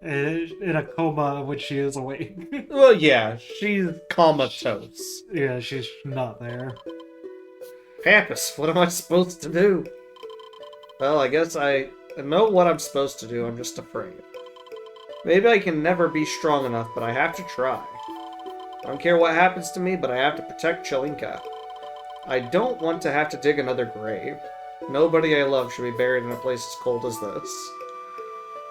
in a coma when she is awake. Well, yeah, she's comatose. Yeah, she's not there. Pampus, what am I supposed to do? Well, I guess I know what I'm supposed to do, I'm just afraid. Maybe I can never be strong enough, but I have to try. I don't care what happens to me, but I have to protect Chelinka. I don't want to have to dig another grave. Nobody I love should be buried in a place as cold as this.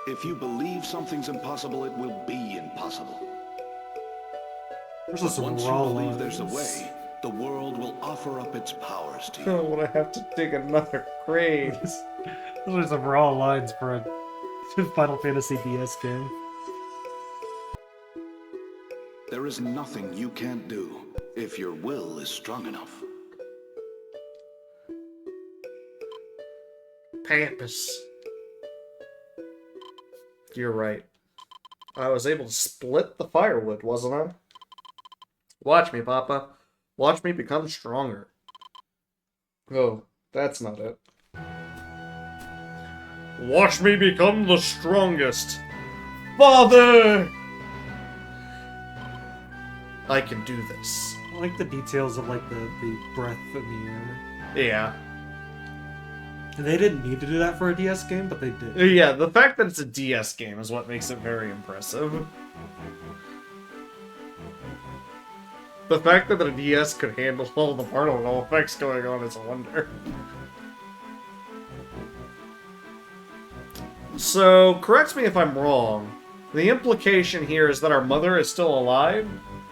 If you believe something's impossible, it will be impossible. There's But some once you raw believe there's a lines. way, the world will offer up its powers to I you. don't want to have to dig another grave. Those are some raw lines for a Final Fantasy DS game. There is nothing you can't do if your will is strong enough. Pampus. You're right. I was able to split the firewood, wasn't I? Watch me, Papa. Watch me become stronger. Oh, that's not it. Watch me become the strongest. Father! I can do this. I like the details of like the breath in the air. Yeah. They didn't need to do that for a DS game, but they did. Yeah, the fact that it's a DS game is what makes it very impressive. The fact that the DS could handle all the particle effects going on is a wonder. So, correct me if I'm wrong. The implication here is that our mother is still alive,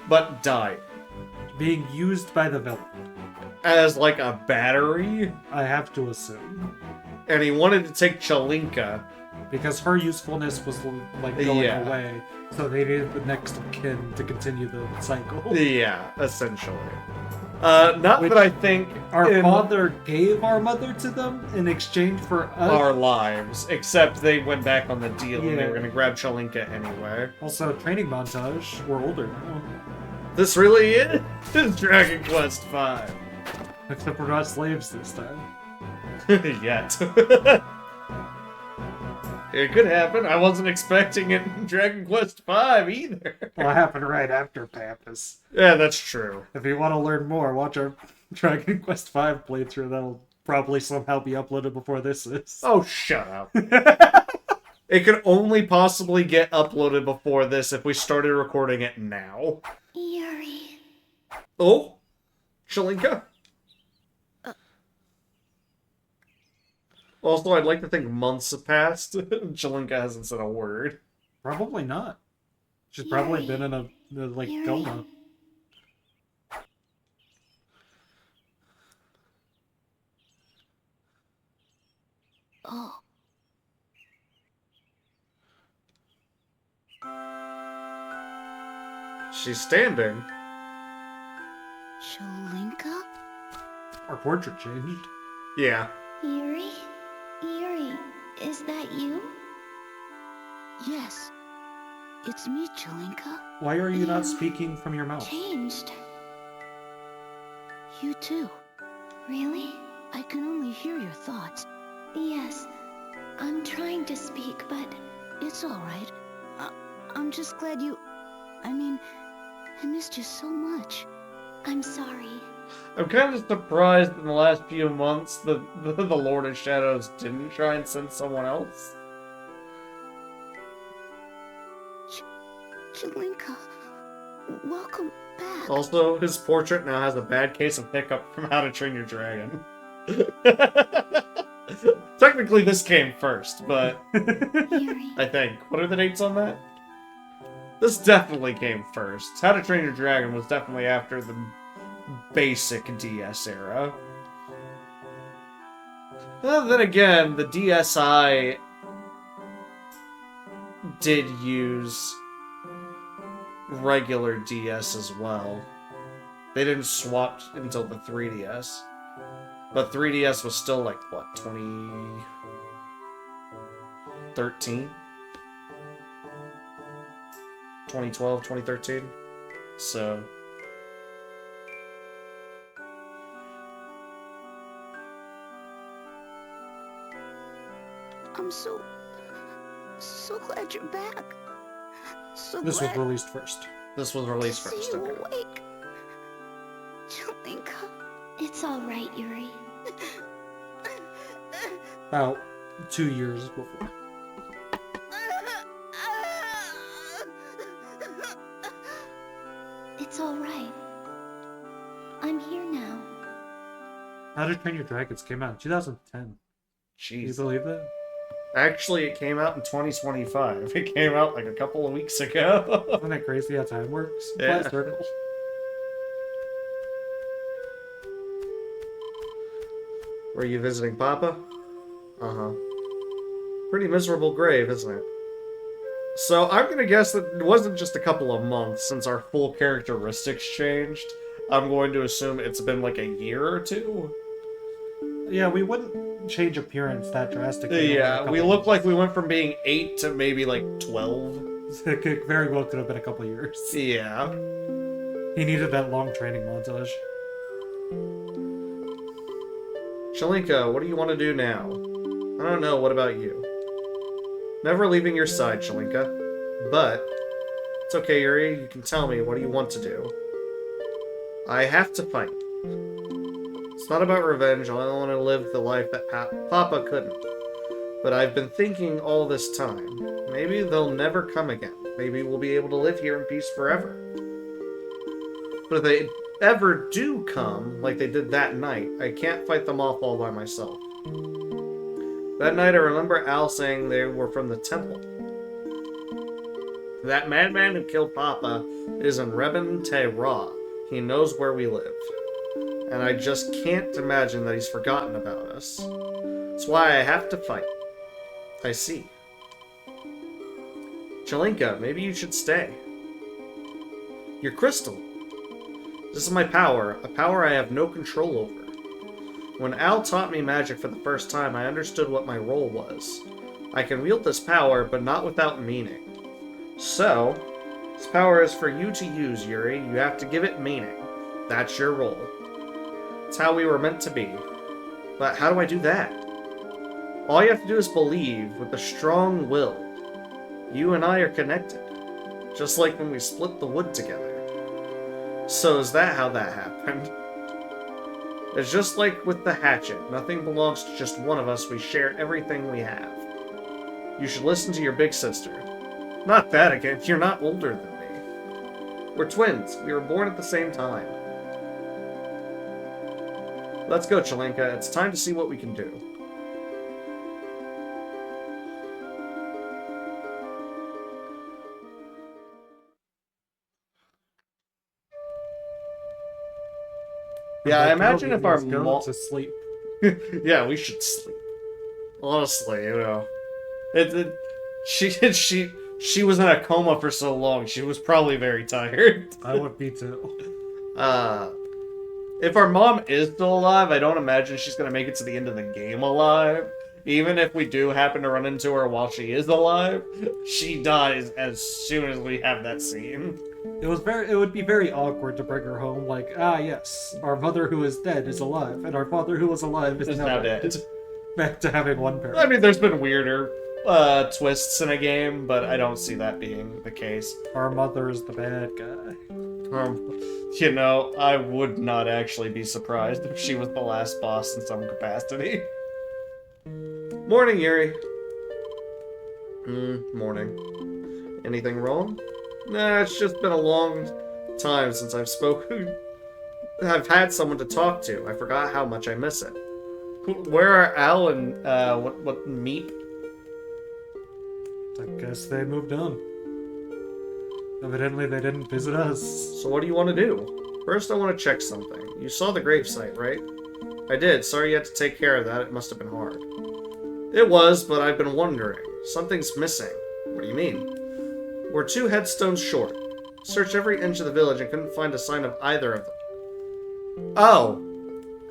but died. Being used by the villain, As, like, a battery? I have to assume. And he wanted to take Chelinka. Because her usefulness was like going Yeah. away, so they needed the next of kin to continue the cycle. Yeah, essentially. Not Which that I think Our father gave our mother to them in exchange for us. our lives, except they went back on the deal and they Yeah. were going to grab Chelinka anyway. Also, training montage. We're older now. This really is Dragon Quest V. Except we're not slaves this time. Yet. It could happen. I wasn't expecting it in Dragon Quest V either. Well, it happened right after Pampus. Yeah, that's true. If you want to learn more, watch our Dragon Quest V playthrough. That'll probably somehow be uploaded before this is. Oh, shut up. It could only possibly get uploaded before this if we started recording it now. Yuri. Oh, Chelinka. Also, I'd like to think months have passed. Chelinka hasn't said a word. Probably not. She's probably been in a like Yuri. coma. Oh, She's standing. Chelinka? Our portrait changed. Yeah. Yuri? Yuri, is that you? Yes. It's me, Chelinka. Why are you not You speaking from your mouth? Changed. You too. Really? I can only hear your thoughts. Yes. I'm trying to speak, but It's alright. I'm just glad you... I mean, I missed you so much. I'm sorry. I'm kind of surprised in the last few months that the Lord of Shadows didn't try and send someone else. Chelinka, welcome back. Also, his portrait now has a bad case of hiccup from How to Train Your Dragon. Technically, this came first, but Yuri. I think. What are the dates on that? This definitely came first. How to Train Your Dragon was definitely after the basic DS era. Then again, the DSi did use regular DS as well. They didn't swap until the 3DS. But 3DS was still like, what, 2013? 2012, 2013? So... I'm so glad you're back. So This was glad released first. This was released to see first, you okay. awake. Chalinka. It's all right, Yuri. About 2 years before. It's all right. I'm here now. How to Train Your Dragons came out in 2010. Can you Jeez. believe that? Actually, it came out in 2025. It came out like a couple of weeks ago. Isn't that crazy how time works? Yeah. Flat circle. Were you visiting Papa? Uh-huh. Pretty miserable grave, isn't it? So I'm gonna guess that it wasn't just a couple of months since our full characteristics changed. I'm going to assume it's been like a year or two. Yeah, we wouldn't change appearance that drastically. Yeah, we look like we went from being 8 to maybe like 12. It could very well could have been a couple years. Yeah. He needed that long training montage. Chalinka, what do you want to do now? I don't know, what about you? Never leaving your side, Chalinka. But, it's okay, Yuri, you can tell me, what do you want to do? I have to fight. It's not about revenge, I only want to live the life that Papa couldn't. But I've been thinking all this time, maybe they'll never come again. Maybe we'll be able to live here in peace forever. But if they ever do come, like they did that night, I can't fight them off all by myself. That night I remember Al saying they were from the temple. That madman who killed Papa is in Rebin Te Ra. He knows where we live. And I just can't imagine that he's forgotten about us. That's why I have to fight. I see. Chalinka, maybe you should stay. Your crystal. This is my power, a power I have no control over. When Al taught me magic for the first time, I understood what my role was. I can wield this power, but not without meaning. So, this power is for you to use, Yuri. You have to give it meaning. That's your role. It's how we were meant to be. But how do I do that? All you have to do is believe with a strong will. You and I are connected. Just like when we split the wood together. So is that how that happened? It's just like with the hatchet. Nothing belongs to just one of us. We share everything we have. You should listen to your big sister. Not that again. You're not older than me. We're twins. We were born at the same time. Let's go, Chalinka. It's time to see what we can do. Yeah, I imagine if our go to sleep. yeah, we should sleep. Honestly, you know, she was in a coma for so long. She was probably very tired. I would be too. If our mom is still alive, I don't imagine she's gonna make it to the end of the game alive. Even if we do happen to run into her while she is alive, she dies as soon as we have that scene. It would be very awkward to bring her home. Like, yes, our mother who is dead is alive, and our father who was alive is Now dead. Back to having one parent. I mean, there's been weirder twists in a game, but I don't see that being the case. Our mother is the bad guy. You know, I would not actually be surprised if she was the last boss in some capacity. Morning, Yuri. Morning. Anything wrong? Nah, it's just been a long time since I've spoken. I've had someone to talk to. I forgot how much I miss it. Where are Al and, what Meep? I guess they moved on. Evidently, they didn't visit us. So what do you want to do? First, I want to check something. You saw the gravesite, right? I did. Sorry you had to take care of that. It must have been hard. It was, but I've been wondering. Something's missing. What do you mean? We're 2 headstones short. Searched every inch of the village and couldn't find a sign of either of them. Oh.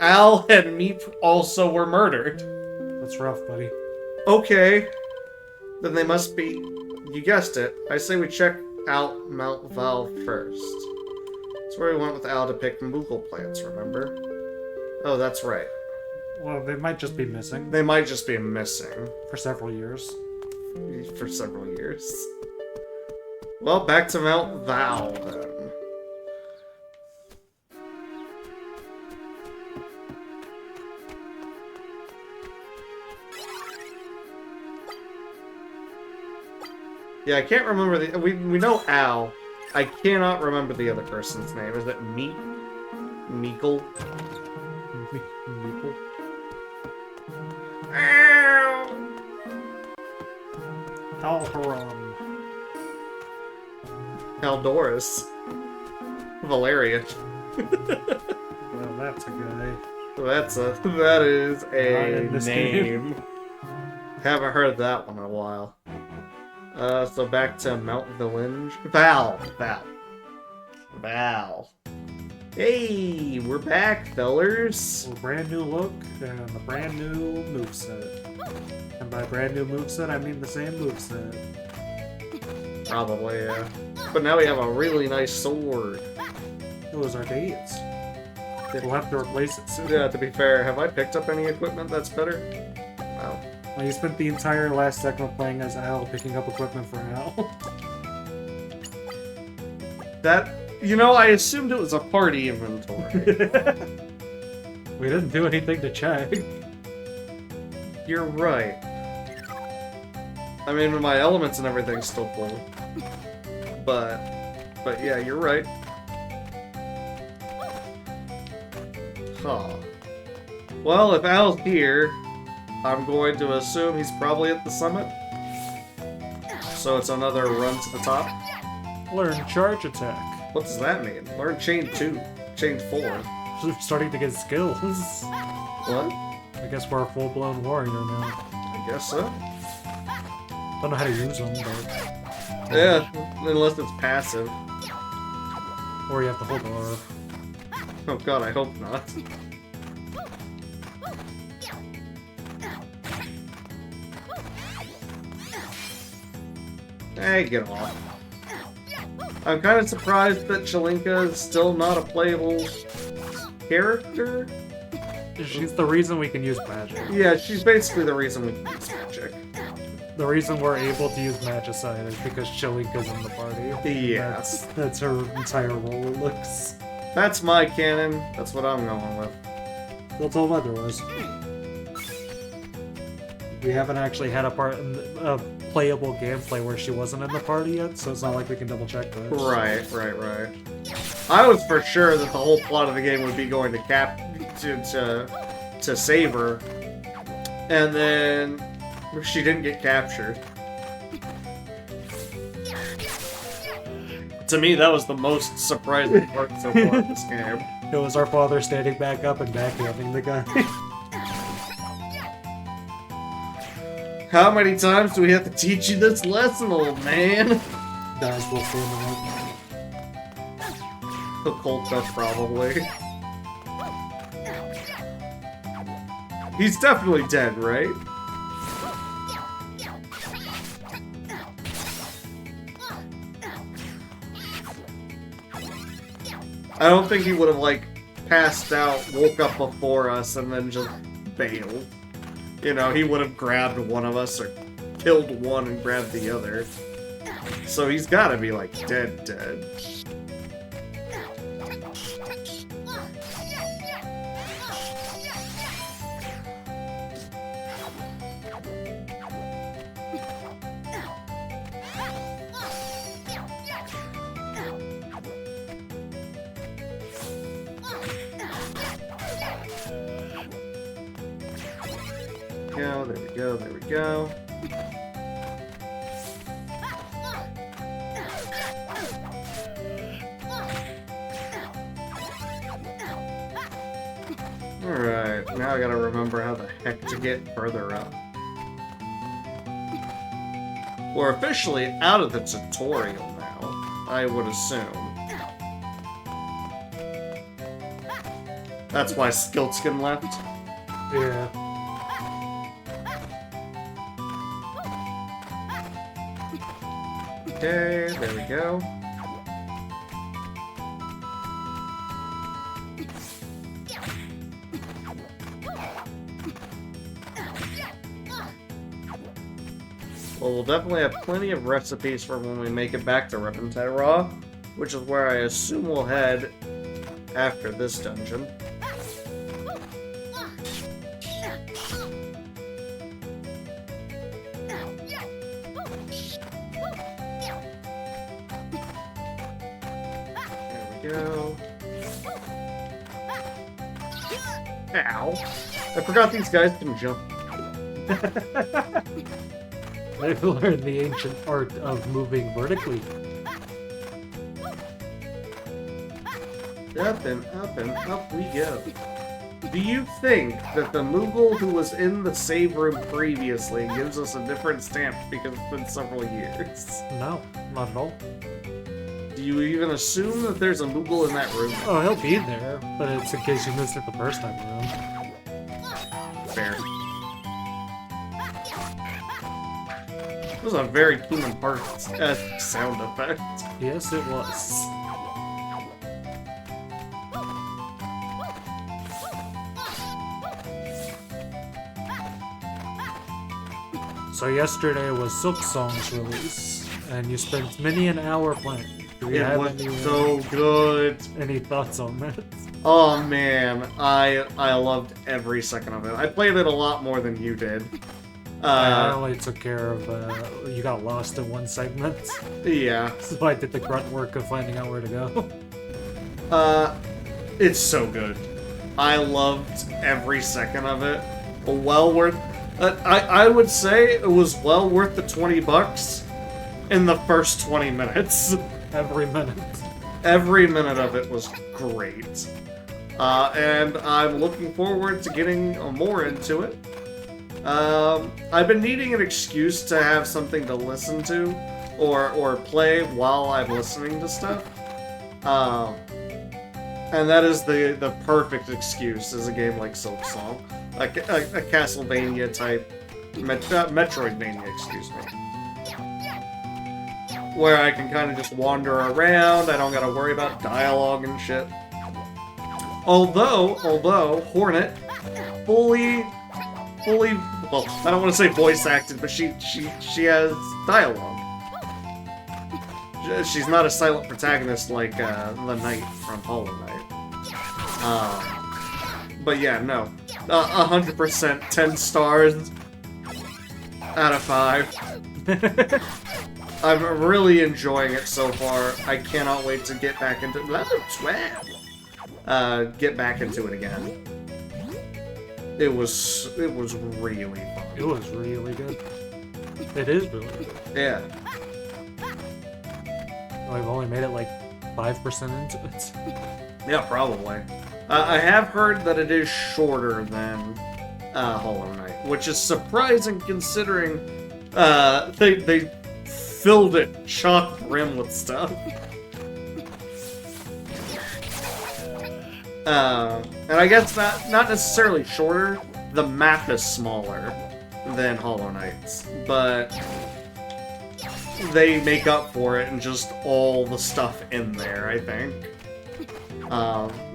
Al and Meep also were murdered. That's rough, buddy. Okay. Then they must be... You guessed it. I say we check out Mount Vaal first. That's where we went with Al to pick Moogle plants, remember? Oh, that's right. Well, they might just be missing. They might just be missing. For several years. For several years. Well, back to Mount Vaal then. Yeah, I can't remember the. We know Al. I cannot remember the other person's name. Is it Meekle? Meeple. Alharam. Aldoris. Valerian. Well, that's a guy. That is Not a in this name. Haven't heard that one in a while. So back to Mount Village. Vaal. Hey, we're back, fellers. A brand new look and a brand new moveset. And by brand new moveset, I mean the same moveset. Probably, yeah. But now we have a really nice sword. Those are dates. We'll have to replace it soon. Yeah, to be fair, have I picked up any equipment that's better? No. Well, you spent the entire last segment playing as Al, picking up equipment for Al. That, you know, I assumed it was a party inventory. We didn't do anything to check. You're right. I mean, my elements and everything's still full. But yeah, you're right. Huh. Well, if Al's here, I'm going to assume he's probably at the summit. So it's another run to the top. Learn charge attack. What does that mean? Learn chain 2, chain 4. We're starting to get skills. What? I guess we're a full-blown warrior now. I guess so. Don't know how to use them, but... Yeah, unless it's passive. Or you have to hold R. Oh god, I hope not. Hey, get off. I'm kind of surprised that Chelinka is still not a playable character. She's the reason we can use magic. Yeah, she's basically the reason we can use magic. The reason we're able to use Magicide is because Chelinka's in the party. Yeah. That's her entire role, it looks. That's my canon. That's what I'm going with. They'll tell them otherwise. We haven't actually had a playable gameplay where she wasn't in the party yet, so it's not like we can double check this. Right. I was for sure that the whole plot of the game would be going to to save her, and then she didn't get captured. To me, that was the most surprising part so far in this game. It was our father standing back up and backhanding the guy. How many times do we have to teach you this lesson, old man? Dies while standing up. The cold cut, probably. He's definitely dead, right? I don't think he would have, like, passed out, woke up before us, and then just bailed. You know, he would have grabbed one of us, or killed one and grabbed the other. So he's gotta be, like, dead. There we go. Alright, now I gotta remember how the heck to get further up. We're officially out of the tutorial now, I would assume. That's why Skiltskin left? Yeah. Okay, there we go. Well, we'll definitely have plenty of recipes for when we make it back to Repentera, which is where I assume we'll head after this dungeon. There we go. Ow. I forgot these guys can jump. They've learned the ancient art of moving vertically. Up and up we go. Do you think that the Moogle who was in the save room previously gives us a different stamp because it's been several years? No, not at all. Do you even assume that there's a Moogle in that room? Oh, he'll be there, but it's in case you missed it the first time around. Fair. This was a very Kingdom Hearts sound effect. Yes, it was. So yesterday was Silksong's release, and you spent many an hour playing. Do we It have was any, so good. any thoughts on that? Oh man, I loved every second of it. I played it a lot more than you did. I only took care of, you got lost in one segment, Yeah. so I did the grunt work of finding out where to go. It's so good. I loved every second of it. Well worth. I would say it was well worth the $20 in the first 20 minutes. Every minute. Every minute of it was great. And I'm looking forward to getting more into it. I've been needing an excuse to have something to listen to or play while I'm listening to stuff. And that is the perfect excuse is a game like Silksong. A Castlevania type, Metroidvania, excuse me. Where I can kind of just wander around, I don't gotta worry about dialogue and shit. Although, Hornet fully, well, I don't want to say voice acted, but she has dialogue. She's not a silent protagonist like the Knight from Hollow Knight. But yeah, no. 100%, 10 stars out of 5. I'm really enjoying it so far. I cannot wait to get back into get back into it again. It was really fun. It was really good. It is really good. Yeah. I've only made it like 5% into it. Yeah, probably. I have heard that it is shorter than Hollow Knight, which is surprising considering they filled it chock brim with stuff. And I guess not necessarily shorter, the map is smaller than Hollow Knight's, but they make up for it in just all the stuff in there, I think.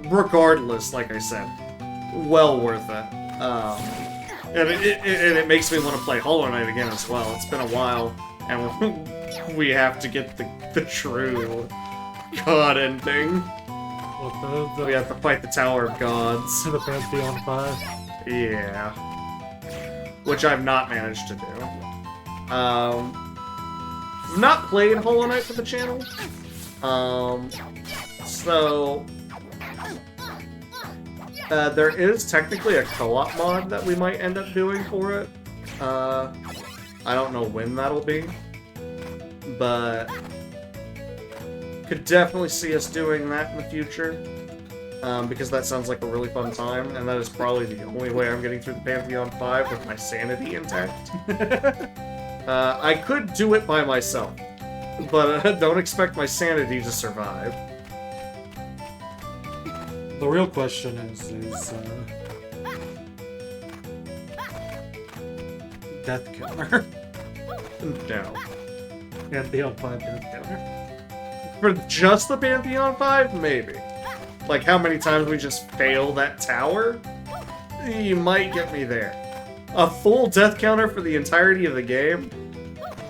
Regardless, like I said, well worth it. And it makes me want to play Hollow Knight again as well. It's been a while, and we have to get the true God ending. Well, We have to fight the Tower of Gods. the Pantheon 5. Yeah. Which I've not managed to do. I've not played Hollow Knight for the channel. So there is technically a co-op mod that we might end up doing for it. I don't know when that'll be, but could definitely see us doing that in the future, because that sounds like a really fun time, and that is probably the only way I'm getting through the Pantheon 5 with my sanity intact. I could do it by myself, but don't expect my sanity to survive. The real question is death counter. No. Pantheon 5 death counter. For just the Pantheon 5? Maybe. Like how many times we just fail that tower? You might get me there. A full death counter for the entirety of the game?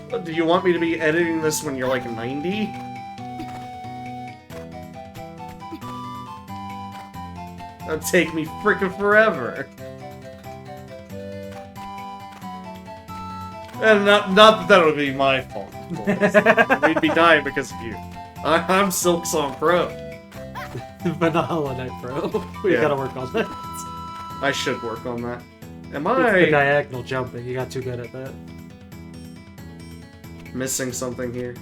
Do you want me to be editing this when you're like 90? That'd take me freaking forever. And not that would be my fault, of course. We'd be dying because of you. I'm Silk Song Pro. But not Hollow Knight Pro. We Yeah. gotta work on that. I should work on that. Am It's the I diagonal jumping. You got too good at that. missing something here?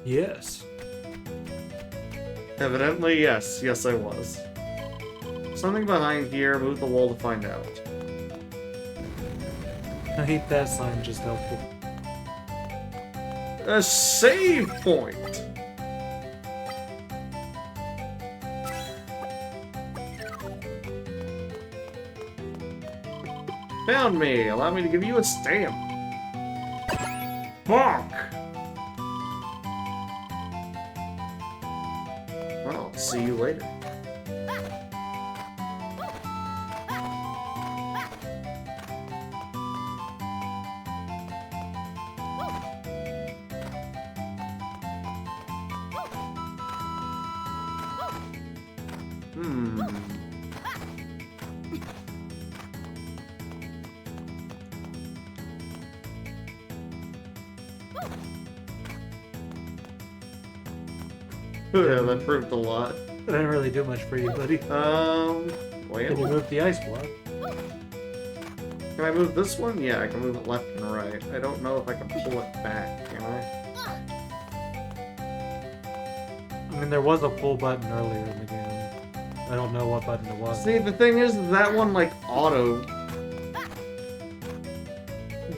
Yes. Evidently, yes. Yes, I was. Something behind here. Move the wall to find out. I hate that sign, just helpful. A save point! Found me! Allow me to give you a stamp. Bonk! Well, see you later. Hmm. Yeah, that proved a lot. I didn't really do much for you, buddy. Can you Well, move the ice block? can I move this one? Yeah, I can move it left and right. I don't know if I can pull it back, can I? I mean, there was a pull button earlier in the game. I don't know what button it was. See, the thing is, that one, like, auto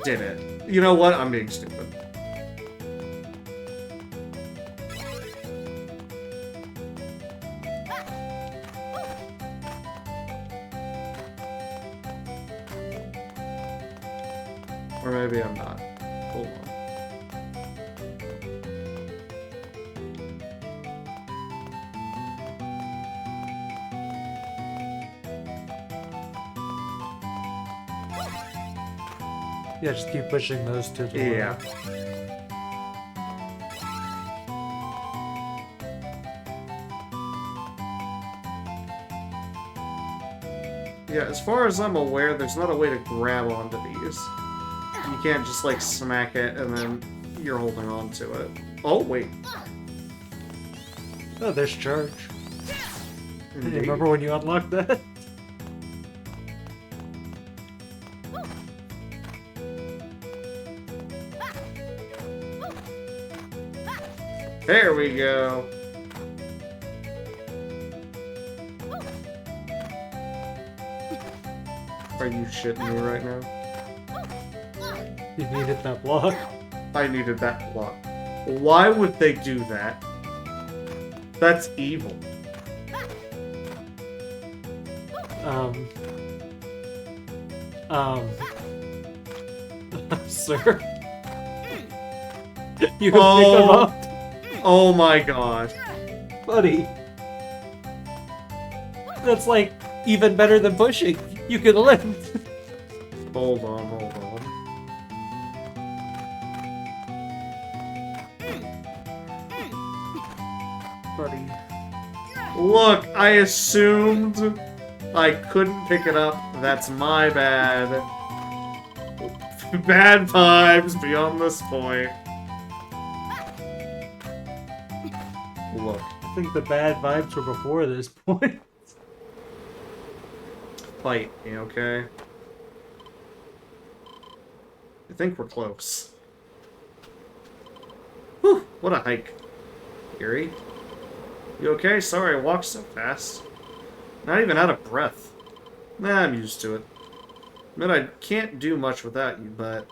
did it. You know what? I'm being stupid. Or maybe I'm not. Hold on. Yeah, just keep pushing those two to the Yeah. left. Yeah, as far as I'm aware, there's not a way to grab onto these. You can't just, like, smack it and then you're holding on to it. Oh, wait. Oh, there's charge. Indeed. Remember when you unlocked that? There we go. Are you shitting me right now? You needed that block. I needed that block. Why would they do that? That's evil. Sir. You can pick them up, Oh my god. buddy. That's like even better than pushing. You can lift. Hold on, hold on. Buddy. Look, I assumed I couldn't pick it up. That's my bad. Bad vibes beyond this point. Look. I think the bad vibes were before this point. Fight me, okay? I think we're close. Whew, what a hike. Eerie? You okay? Sorry I walked so fast. Not even out of breath. Nah, I'm used to it. Admit I can't do much without you, but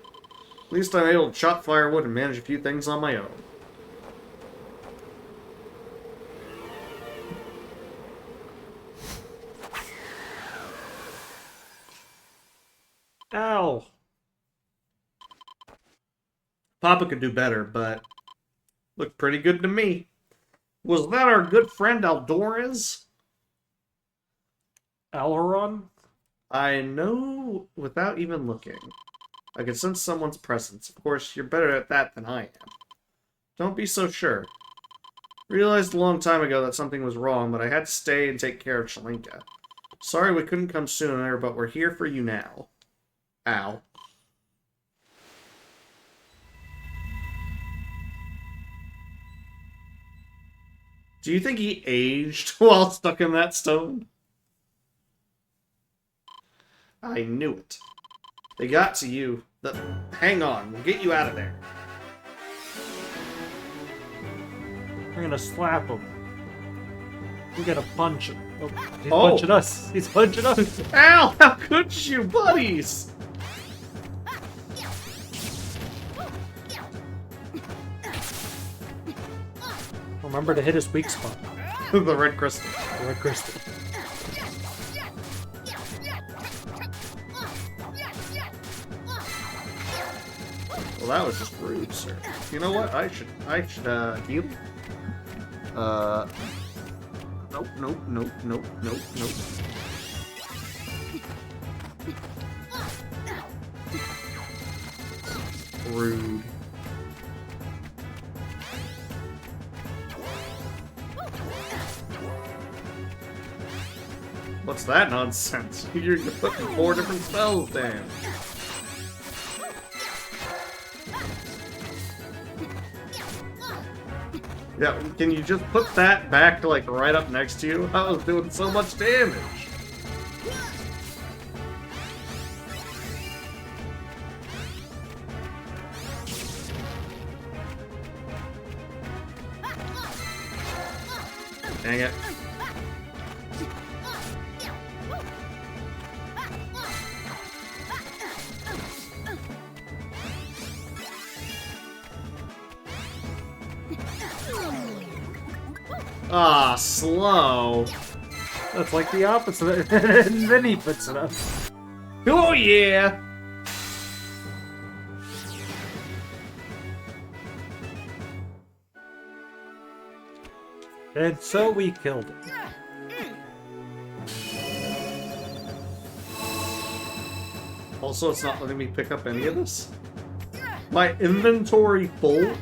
at least I'm able to chop firewood and manage a few things on my own. Ow. Papa could do better, but looked pretty good to me. Was that our good friend Aldorez? Aileron? I know without even looking. I can sense someone's presence. Of course, you're better at that than I am. Don't be so sure. Realized a long time ago that something was wrong, but I had to stay and take care of Shalinka. Sorry we couldn't come sooner, but we're here for you now. Ow. Do you think he aged while stuck in that stone? I knew it. They got to you. Hang on, we'll get you out of there. We're gonna slap him. We're gonna punch him. Oh, he's Oh. punching us. He's punching us. Ow! How could you, buddies? Remember to hit his weak spot. The red crystal. The red crystal. Well, that was just rude, sir. You know what? I should heal. Nope, nope, nope, nope, nope, nope. Rude. What's that nonsense? You're putting 4 different spells down. Yeah, can you just put that back, like, right up next to you? I was doing so much damage. Dang it. Ah, slow. That's like the opposite. And then he puts it up. Oh, yeah! And so we killed him. Also, it's not letting me pick up any of this. My inventory full?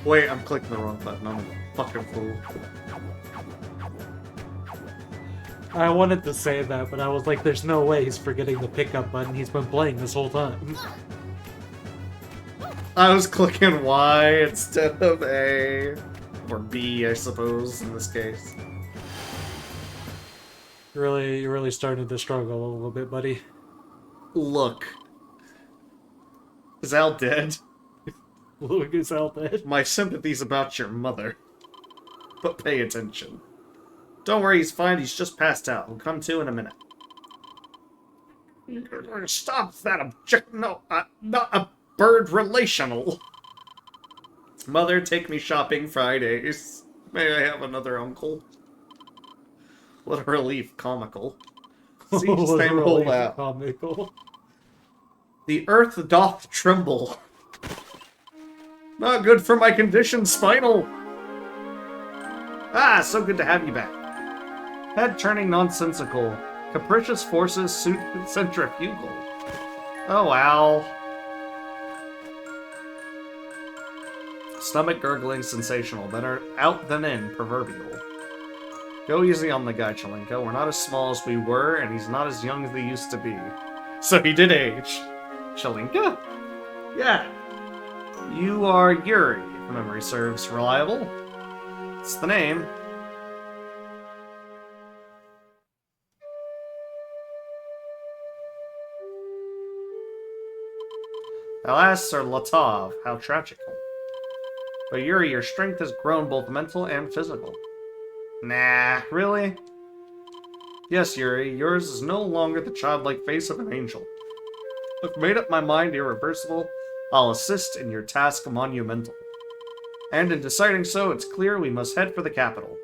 Wait, I'm clicking the wrong button. I'm a fucking fool. I wanted to say that, but I was like, there's no way he's forgetting the pickup button. He's been playing this whole time. I was clicking Y instead of A. Or B, I suppose, in this case. You're really starting to struggle a little bit, buddy. Look. Is Al dead? Look, is out dead. My sympathy's about your mother. But pay attention. Don't worry, he's fine. He's just passed out. He'll come to in a minute. Stop that object. No, not a bird relational. Mother, take me shopping Fridays. May I have another uncle? What a relief, comical. See, just What a name hold relief, out. comical. The earth doth tremble. Not good for my condition, Spinal. Ah, so good to have you back. Head turning nonsensical. Capricious forces suit centrifugal. Oh, wow. Stomach gurgling sensational. Better out than in, proverbial. Go easy on the guy, Chalinka. We're not as small as we were, and he's not as young as they used to be. So he did age. Chalinka? Yeah. You are Yuri, if memory serves. Reliable? It's the name. Alas, Sir Latov, how tragical. But Yuri, your strength has grown both mental and physical. Nah, really? Yes, Yuri, yours is no longer the childlike face of an angel. I've made up my mind irreversible. I'll assist in your task monumental. And in deciding so, it's clear we must head for the capital.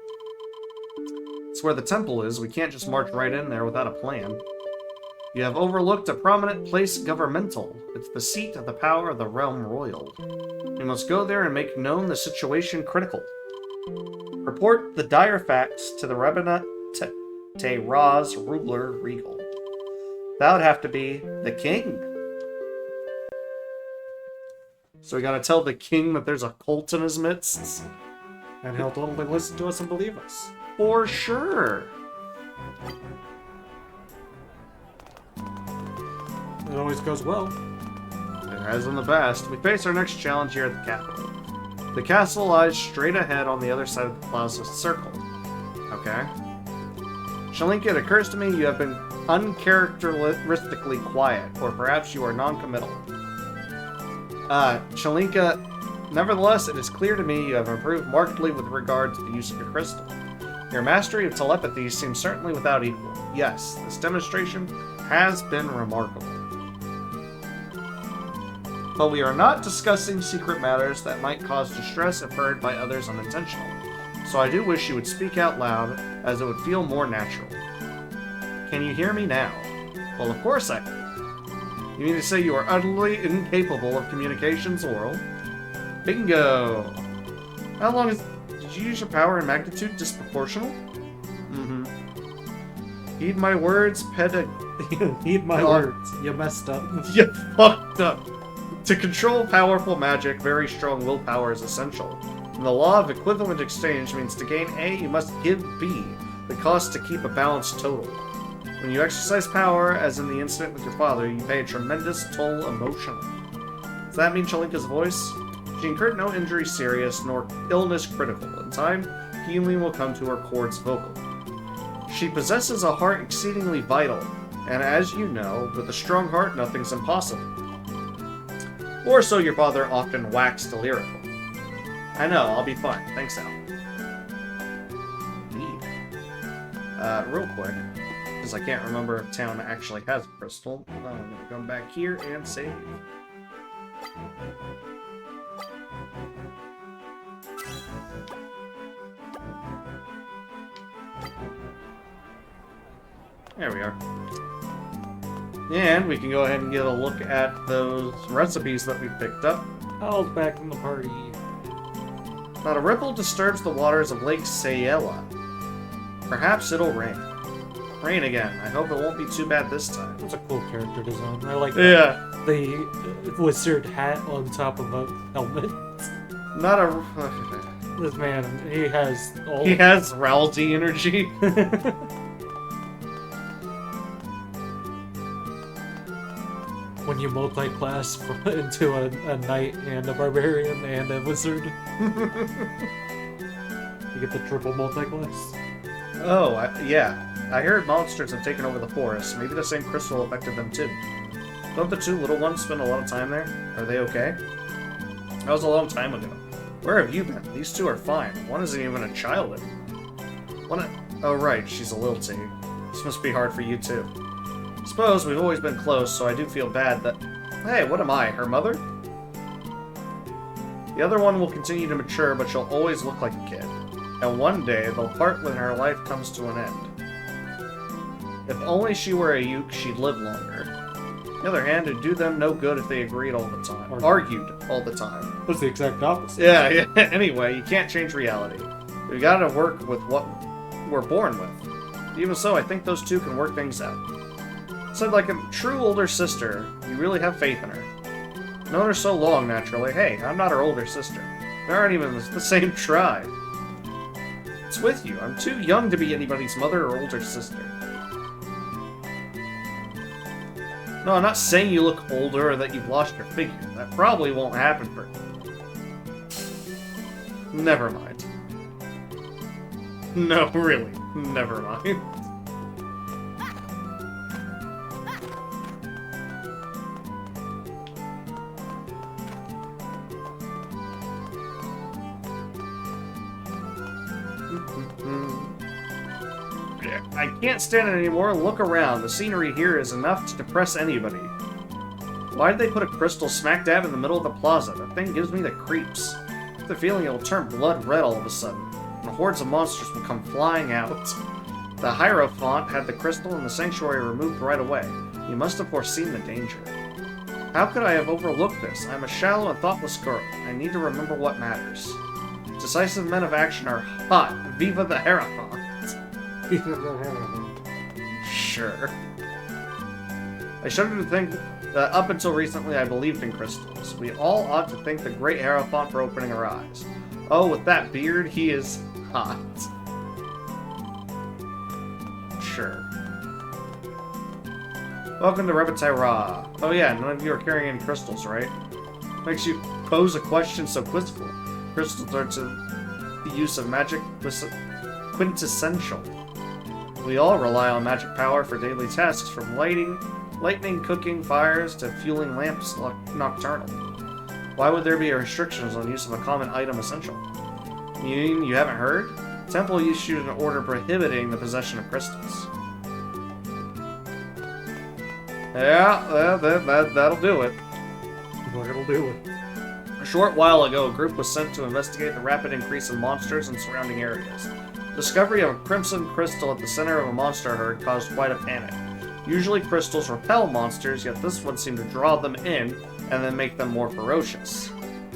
It's where the temple is, we can't just march right in there without a plan. You have overlooked a prominent place governmental. It's the seat of the power of the realm royal. You must go there and make known the situation critical. Report the dire facts to the Rebana Te Ra's ruler regal. That would have to be the king. So we gotta tell the king that there's a cult in his midst? And he'll totally listen to us and believe us. For sure. It always goes well. It has in the past. We face our next challenge here at the capital. The castle lies straight ahead on the other side of the plaza circle. Okay. Shalinka, it occurs to me you have been uncharacteristically quiet, or perhaps you are non-committal. Shalinka, nevertheless, it is clear to me you have improved markedly with regard to the use of your crystal. Your mastery of telepathy seems certainly without equal. Yes, this demonstration has been remarkable. But we are not discussing secret matters that might cause distress if heard by others unintentionally. So I do wish you would speak out loud, as it would feel more natural. Can you hear me now? Well, of course I can. You mean to say you are utterly incapable of communications, Laurel? Bingo! How long is... Did you use your power and magnitude disproportional? Mm-hmm. Heed my words, Heed my words. You messed up. You fucked up. To control powerful magic, very strong willpower is essential. And the law of equivalent exchange means to gain A, you must give B, the cost to keep a balanced total. When you exercise power, as in the incident with your father, you pay a tremendous toll emotionally. Does that mean Shalinka's voice? She incurred no injury serious, nor illness critical. In time, healing will come to her cords vocal. She possesses a heart exceedingly vital, and as you know, with a strong heart, nothing's impossible. Or so your father often waxed lyrical. I know, I'll be fine. Thanks, Al. Real quick, because I can't remember if town actually has a crystal, I'm gonna come back here and save. There we are. And we can go ahead and get a look at those recipes that we picked up. Al's back in the party. Not a ripple disturbs the waters of Lake Sayela. Perhaps it'll rain. Rain again. I hope it won't be too bad this time. That's a cool character design. I like Yeah. the wizard hat on top of a helmet. Not a... This man, he has all... He has Rowlsy energy. When you multi-class into a knight and a barbarian and a wizard. You get the triple multi-class. Oh, yeah. I heard monsters have taken over the forest. Maybe the same crystal affected them too. Don't the two little ones spend a lot of time there? Are they okay? That was a long time ago. Where have you been? These two are fine. One isn't even a child anymore. Oh right, she's a lilty. This must be hard for you too. Suppose we've always been close, so I do feel bad that... Hey, what am I, her mother? The other one will continue to mature, but she'll always look like a kid. And one day, they'll part when her life comes to an end. If only she were a Yuke, she'd live longer. On the other hand, it'd do them no good if they agreed all the time. Argued all the time. That's the exact opposite. Yeah. Anyway, you can't change reality. We gotta work with what we're born with. Even so, I think those two can work things out. Said like a true older sister, you really have faith in her. Known her so long, naturally. Hey, I'm not her older sister. We aren't even the same tribe. It's with you. I'm too young to be anybody's mother or older sister. No, I'm not saying you look older or that you've lost your figure. That probably won't happen for you. Never mind. No, really. Never mind. I can't stand it anymore. Look around. The scenery here is enough to depress anybody. Why'd they put a crystal smack dab in the middle of the plaza? That thing gives me the creeps. I have the feeling it'll turn blood red all of a sudden, and hordes of monsters will come flying out. The Hierophant had the crystal in the sanctuary removed right away. He must have foreseen the danger. How could I have overlooked this? I'm a shallow and thoughtless girl. I need to remember what matters. Decisive men of action are hot. Viva the Hierophant. Sure. I shudder to think that up until recently I believed in crystals. We all ought to thank the great Hierophant for opening our eyes. Oh, with that beard, he is hot. Sure. Welcome to Repetira. Oh yeah, none of you are carrying any crystals, right? Makes you pose a question so quizzical. Crystals are to the use of magic quintessential. We all rely on magic power for daily tasks, from lightning, cooking, fires, to fueling lamps nocturnal. Why would there be restrictions on use of a common item essential? You mean you haven't heard? Temple issued an order prohibiting the possession of crystals. Yeah, that'll do it. That'll do it. A short while ago, a group was sent to investigate the rapid increase in monsters in surrounding areas. Discovery of a crimson crystal at the center of a monster herd caused quite a panic. Usually crystals repel monsters, yet this one seemed to draw them in and then make them more ferocious.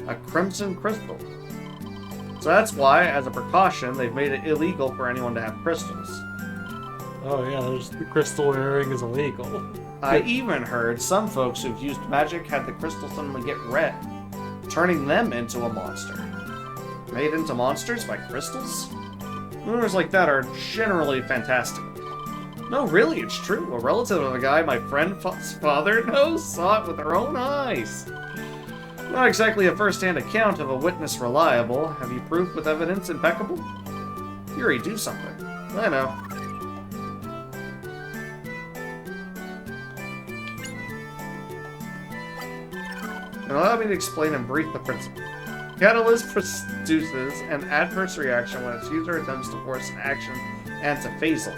A crimson crystal. So that's why, as a precaution, they've made it illegal for anyone to have crystals. Oh yeah, the crystal wearing is illegal. I even heard some folks who've used magic had the crystal suddenly get red, turning them into a monster. Made into monsters by crystals? Rumors like that are generally fantastic. No, really, it's true. A relative of a guy my friend's father knows saw it with her own eyes. Not exactly a first-hand account of a witness reliable. Have you proof with evidence impeccable? Yuri, do something. I know. And allow me to explain in brief the principle. Catalyst produces an adverse reaction when its user attempts to force an action antiphasal.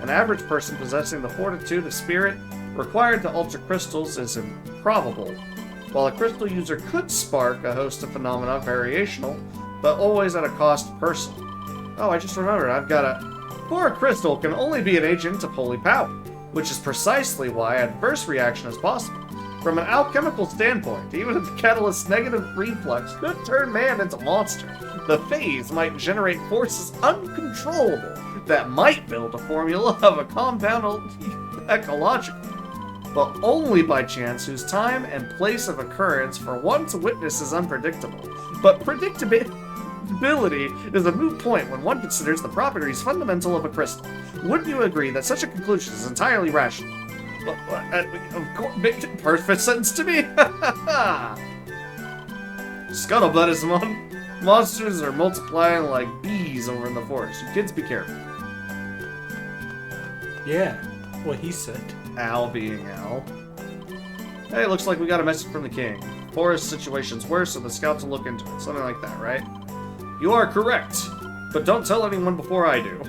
An average person possessing the fortitude of spirit required to alter crystals is improbable. While a crystal user could spark a host of phenomena variational, but always at a cost personal. Oh, I just remembered, I've got a... For a crystal can only be an agent of holy power, which is precisely why adverse reaction is possible. From an alchemical standpoint, even if the catalyst's negative reflux could turn man into a monster, the phase might generate forces uncontrollable that might build a formula of a compound ecological, but only by chance whose time and place of occurrence for one to witness is unpredictable. But predictability is a moot point when one considers the properties fundamental of a crystal. Wouldn't you agree that such a conclusion is entirely rational? Of course, makes perfect sense to me. Scuttlebutt is monsters are multiplying like bees over in the forest. You kids be careful. Yeah, what he said. Al being Al. Hey, looks like we got a message from the king. Forest situation's worse, so the scouts will look into it. Something like that, right? You are correct, but don't tell anyone before I do.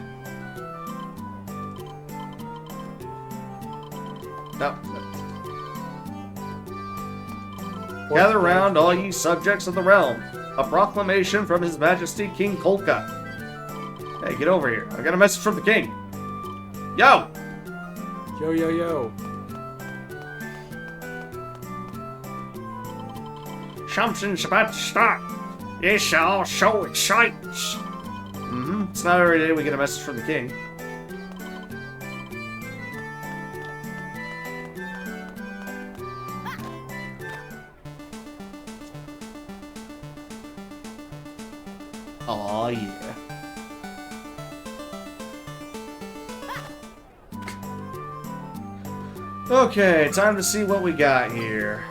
No. Gather round, all ye subjects of the realm. A proclamation from His Majesty King Kolka. Hey, get over here. I got a message from the king. Yo! Yo, yo, yo. Something's about to start. It shall so exciting. It's not every day we get a message from the king. Aw, yeah. Okay, time to see what we got here.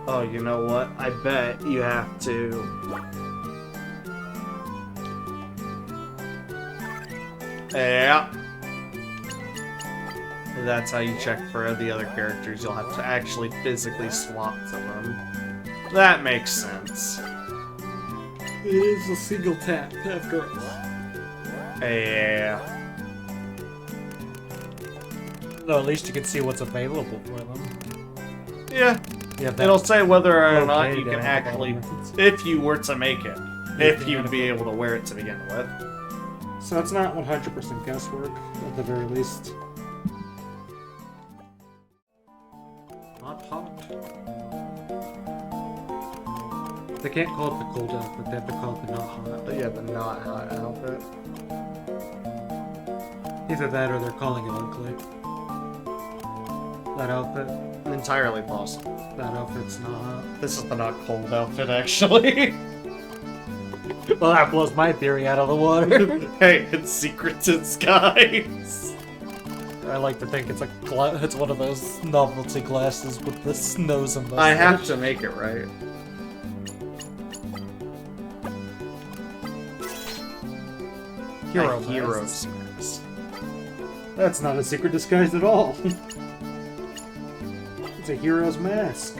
Oh, you know what? I bet you have to... Yeah. That's how you check for the other characters. You'll have to actually physically swap to them. that makes sense. It is a single tap, after all. Yeah. No, at least you can see what's available for them. Yeah. Yeah, It'll say whether or not okay you can down at the actually, bottom. if you were to make it, if you'd be able to wear it to begin with. So it's not 100% guesswork, at the very least. Not hot. They can't call it the cold outfit, they have to call it the not hot. But yeah, the not hot outfit. Either that or they're calling it ugly. That outfit, Entirely possible. that outfit's not hot. This is the not cold outfit, actually. Well, that blows my theory out of the water. Hey, it's secret disguise. I like to think it's a it's one of those novelty glasses with the nose and I have mustache. to make it right. Hero A mask. hero's mask. That's not a secret disguise at all. It's a hero's mask.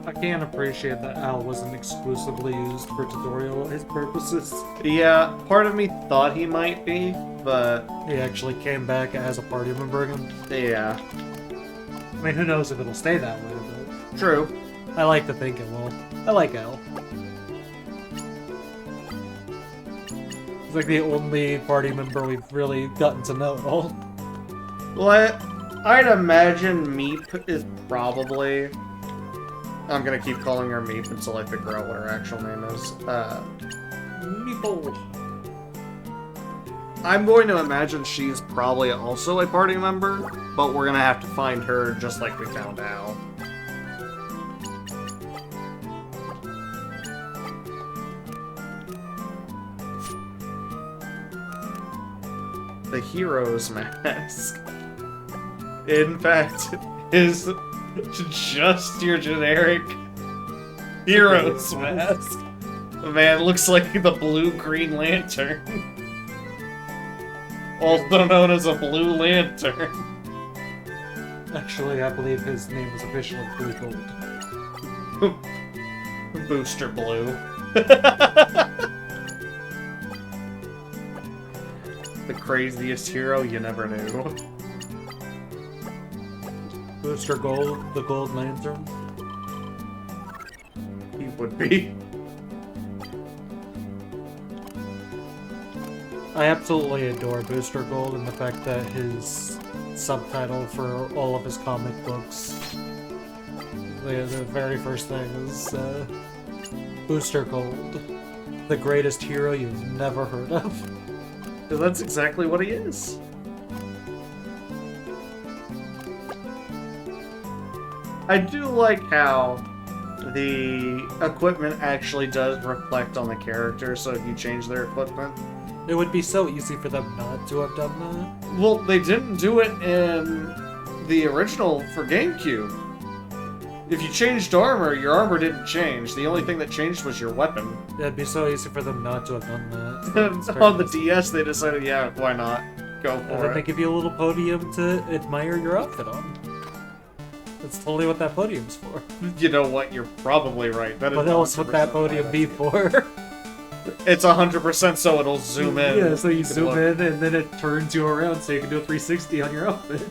I can't appreciate that Al wasn't exclusively used for tutorial purposes. Yeah, part of me thought he might be, but He actually came back as a party member again. yeah. I mean, who knows if it'll stay that way, but True. I like to think it will. I like Al. He's like the only party member we've really gotten to know at all. Well, I'd imagine Meep is probably... I'm gonna keep calling her Meep until I figure out what her actual name is. Meeple. I'm going to imagine she's probably also a party member, but we're gonna have to find her just like we found Al. The hero's mask, in fact, is just your generic hero's mask. Man, looks like the blue Green Lantern. Also known as a Blue Lantern. Actually, I believe his name was officially Blue Gold. Booster Blue. The craziest hero you never knew. Booster Gold, the Gold Lantern. He would be. I absolutely adore Booster Gold and the fact that his subtitle for all of his comic books, the very first thing is Booster Gold, the greatest hero you've never heard of. 'Cause that's exactly what he is. I do like how the equipment actually does reflect on the character, so if you change their equipment... It would be so easy for them not to have done that. Well, they didn't do it in the original for GameCube. If you changed armor, your armor didn't change. The only thing that changed was your weapon. It'd be so easy for them not to have done that. It's very On the easy. DS, they decided, yeah, why not? Go And for then they it. give you a little podium to admire your outfit on. That's totally what that podium's for. You know what? You're probably right. That is What else would that 100% podium right. be for? It's 100% so it'll zoom in. Yeah, so you can zoom look. in and then it turns you around so you can do a 360 on your outfit.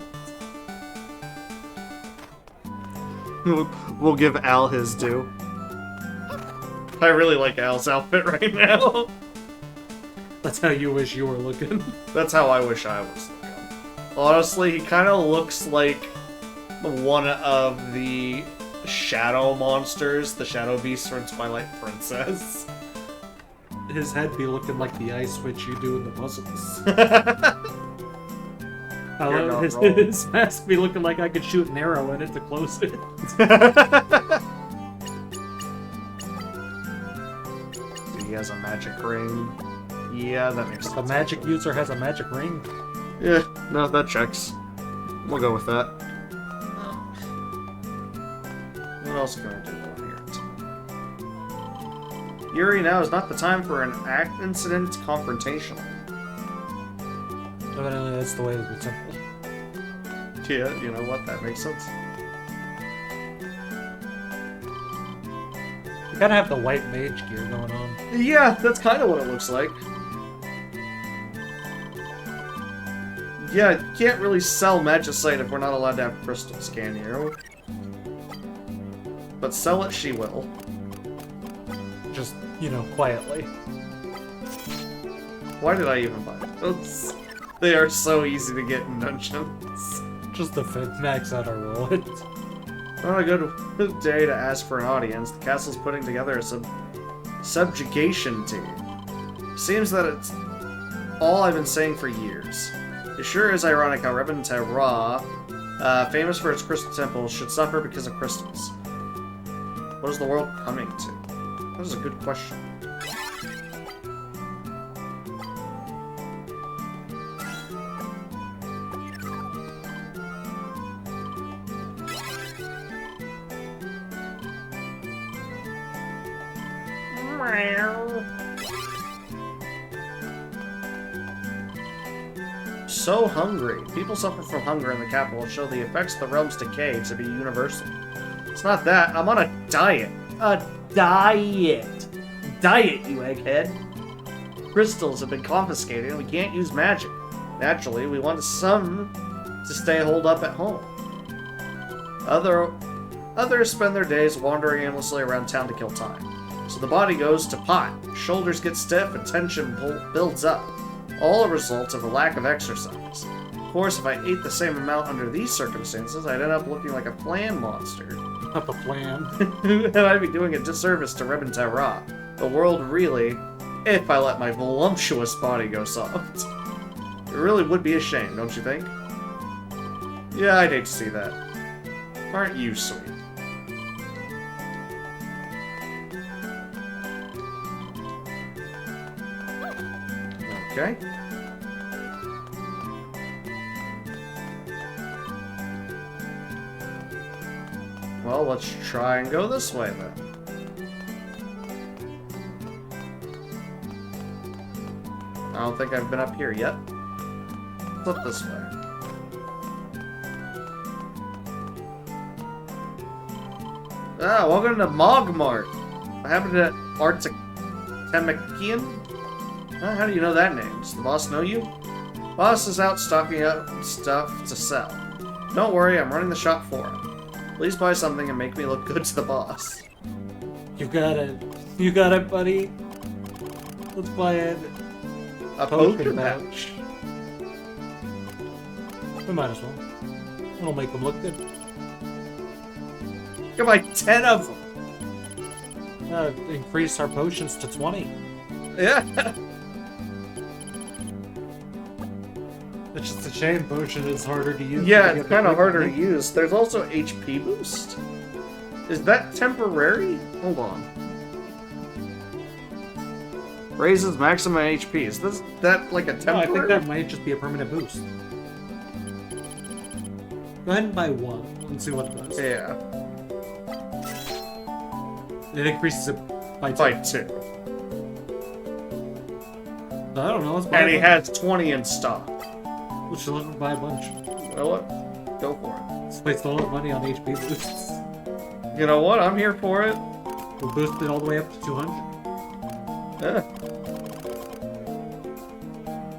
We'll give Al his due. I really like Al's outfit right now. That's how you wish you were looking. That's how I wish I was looking. Honestly, he kind of looks like one of the shadow monsters, the shadow beasts from Twilight Princess. His head be looking like the ice switch you do in the puzzles. You're not His, wrong. his mask be looking like I could shoot an arrow in it to close it. He has a magic ring. Yeah, that makes sense. The magic user has a magic ring. Yeah, no, that checks. We'll go with that. What else can I do on here? Yuri, now is not the time for an incident confrontation. Evidently, that's the way to be simple. Yeah, you know what? That makes sense. You gotta have the white mage gear going on. Yeah, that's kind of what it looks like. Yeah, you can't really sell Magicite if we're not allowed to have crystals, can you? But sell it she will. Just, you know, quietly. Why did I even buy those? They are so easy to get in dungeons. Just to max out our wallet. Not a good day to ask for an audience. The castle's putting together a subjugation team. Seems that it's all I've been saying for years. It sure is ironic how Rebentera, famous for its crystal temples, should suffer because of crystals. What is the world coming to? That is a good question. So hungry. People suffer from hunger in the capital show the effects of the realm's decay to be universal. It's not that. I'm on a diet. A diet. Diet, you egghead. Crystals have been confiscated and we can't use magic. Naturally, we want some to stay holed up at home. Others spend their days wandering aimlessly around town to kill time. So the body goes to pot, shoulders get stiff, and tension builds up. All a result of a lack of exercise. Of course, if I ate the same amount under these circumstances, I'd end up looking like a plan monster. Not the plan. And I'd be doing a disservice to Rebentera. The world really, if I let my voluptuous body go soft. It really would be a shame, don't you think? Yeah, I'd hate to see that. Aren't you sweet? Okay. Well, let's try and go this way then. I don't think I've been up here yet. Flip this way. Ah, welcome to Mogmart. What happened to Artemikian? How do you know that name? Does the boss know you? Boss is out stocking up stuff to sell. Don't worry, I'm running the shop for him. Please buy something and make me look good to the boss. You got it. You got it, buddy. Let's buy it. A potion pouch. pouch. We might as well. It'll make them look good. Got like 10 of them. Increase our potions to 20. Yeah. It's just a shame potion is harder to use. Yeah, it's kind of harder to use. There's also HP boost. Is that temporary? Hold on. Raises maximum HP. Is that like a No, I temporary? think that might just be a permanent boost. Go ahead and buy one and see what it does. Yeah. It increases it by 2. By 2. I don't know, let's buy And he one. has 20 in stock. We should let him buy a bunch. You know what? Go for it. Let's waste all that money on HP boosts. You know what? I'm here for it. We'll boost it all the way up to 200. Yeah.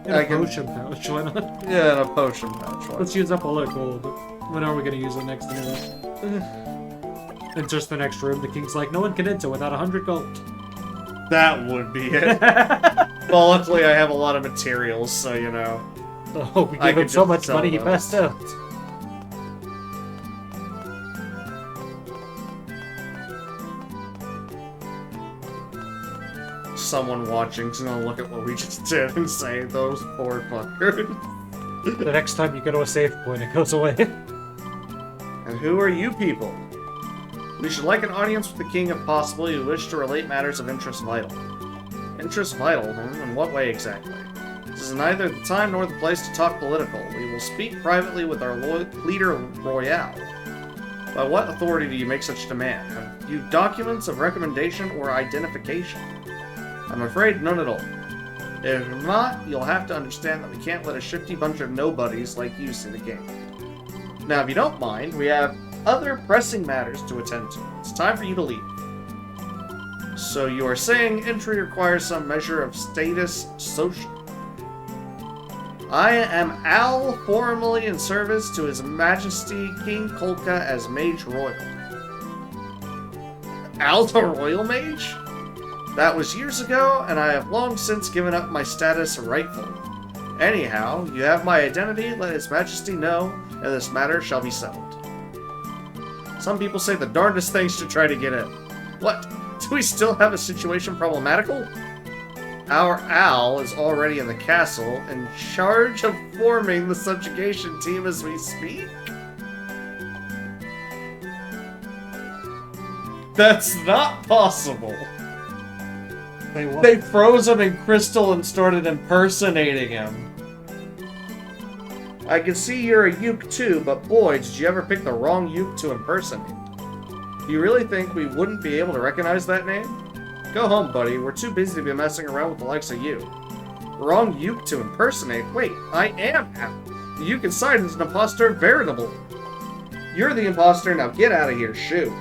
And I a can- potion pouch, why not? Yeah, and a potion pouch. One. Let's use up all our gold. When are we gonna use it next anyway? In just the next room, the king's like, no one can enter without 100 gold. That would be it. Well, luckily I have a lot of materials, so you know. Oh, we I gave him could so just much sell money he those. passed out. Someone watching's gonna look at what we just did and say, those poor fuckers. The next time you go to a save point, it goes away. And who are you people? We should like an audience with the king if possible. You wish to relate matters of interest vital. Interest vital? In what way exactly? This is neither the time nor the place to talk political. We will speak privately with our leader Royale. By what authority do you make such demand? Have you documents of recommendation or identification? I'm afraid none at all. If not, you'll have to understand that we can't let a shifty bunch of nobodies like you see the king. Now, if you don't mind, we have other pressing matters to attend to. It's time for you to leave. So you are saying entry requires some measure of status social. I am Al, formerly in service to His Majesty King Kolka as Mage Royal. Al the Royal Mage? That was years ago, and I have long since given up my status rightful. Anyhow, you have my identity, let His Majesty know, and this matter shall be settled. Some people say the darndest things to try to get in. What? Do we still have a situation problematical? Our Al is already in the castle, in charge of forming the subjugation team as we speak? That's not possible. They froze him in crystal and started impersonating him. I can see you're a Uke too, but boy, did you ever pick the wrong Uke to impersonate. Do you really think we wouldn't be able to recognize that name? Go home, buddy. We're too busy to be messing around with the likes of you. Wrong Uke to impersonate? Wait, I am Al. The Uke inside is an imposter veritable. You're the imposter, now get out of here, shoo.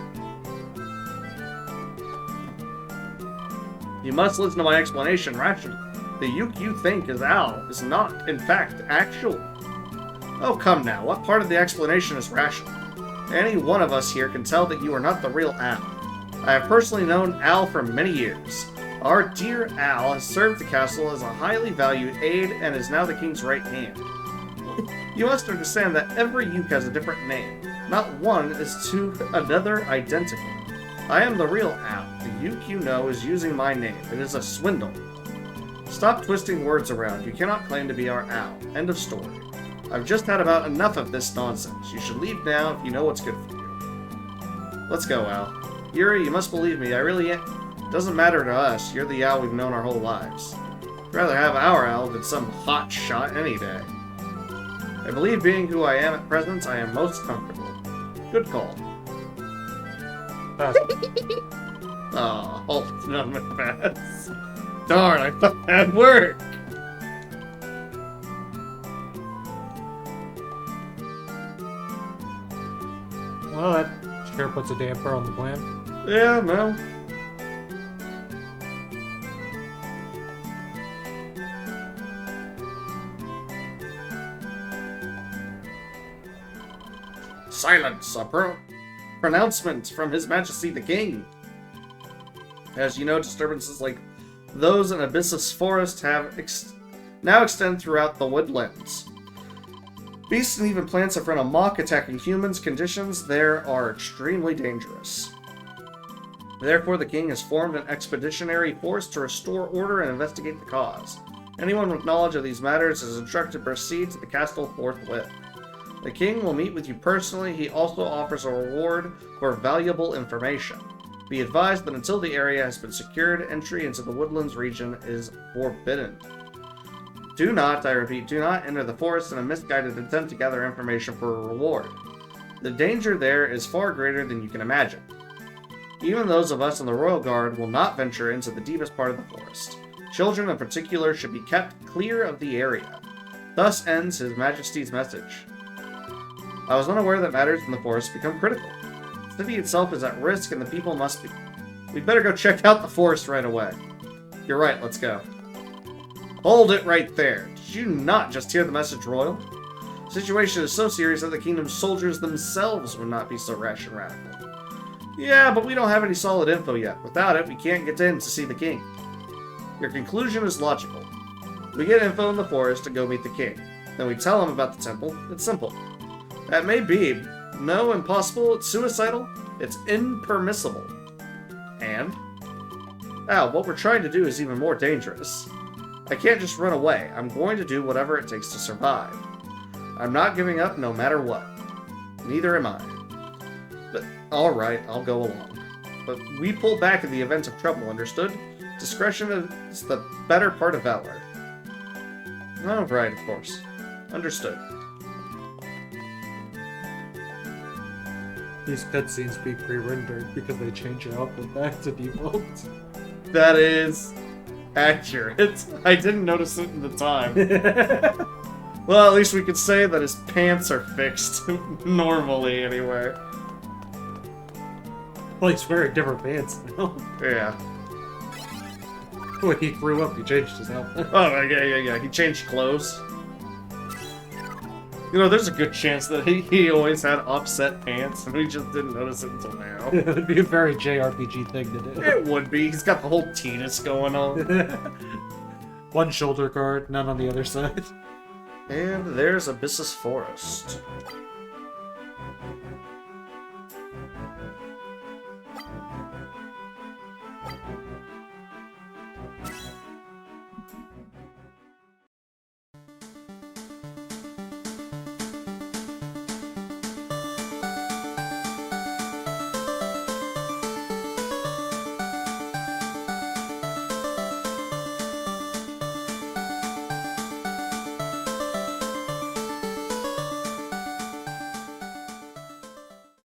You must listen to my explanation rationally. The Uke you think is Al is not, in fact, actual. Oh, come now, what part of the explanation is rational? Any one of us here can tell that you are not the real Al. I have personally known Al for many years. Our dear Al has served the castle as a highly valued aide and is now the king's right hand. You must understand that every Uke has a different name. Not one is to another identical. I am the real Al. The Uke you know is using my name. It is a swindle. Stop twisting words around. You cannot claim to be our Al. End of story. I've just had about enough of this nonsense. You should leave now if you know what's good for you. Let's go, Al. Yuri, you must believe me. I really am. It doesn't matter to us. You're the Al we've known our whole lives. I'd rather have our Al than some hot shot any day. I believe being who I am at present, I am most comfortable. Good call. Oh, ultimate pass. Darn, I thought that'd work. Well, that sure puts a damper on the plan. Yeah, no. Silence! A pronouncement from His Majesty the King. As you know, disturbances like those in Abyssus Forest have now extend throughout the woodlands. Beasts and even plants have run amok, attacking humans. Conditions there are extremely dangerous. Therefore, the king has formed an expeditionary force to restore order and investigate the cause. Anyone with knowledge of these matters is instructed to proceed to the castle forthwith. The king will meet with you personally. He also offers a reward for valuable information. Be advised that until the area has been secured, entry into the woodlands region is forbidden. Do not, I repeat, do not enter the forest in a misguided attempt to gather information for a reward. The danger there is far greater than you can imagine. Even those of us in the Royal Guard will not venture into the deepest part of the forest. Children in particular should be kept clear of the area. Thus ends His Majesty's message. I was unaware that matters in the forest become critical. The city itself is at risk and the people must be. We'd better go check out the forest right away. You're right, let's go. Hold it right there. Did you not just hear the message, Royal? The situation is so serious that the kingdom's soldiers themselves would not be so rash and radical. Yeah, but we don't have any solid info yet. Without it, we can't get in to see the king. Your conclusion is logical. We get info in the forest to go meet the king. Then we tell him about the temple. It's simple. That may be. No, impossible. It's suicidal. It's impermissible. And? Now, what we're trying to do is even more dangerous. I can't just run away. I'm going to do whatever it takes to survive. I'm not giving up no matter what. Neither am I. But, alright, I'll go along. But we pull back in the event of trouble, understood? Discretion is the better part of valor. Oh, right, of course. Understood. These cutscenes be pre-rendered because they change your outfit back to default. That is accurate. I didn't notice it in the time. Well, at least we could say that his pants are fixed normally, anyway. Well, he's wearing different pants now. Yeah. When he grew up, he changed his outfit. Oh, yeah. He changed clothes. You know, there's a good chance that he always had upset pants, and we just didn't notice it until now. It would be a very JRPG thing to do. It would be. He's got the whole Tidus going on. One shoulder guard, none on the other side. And there's Abyssus Forest.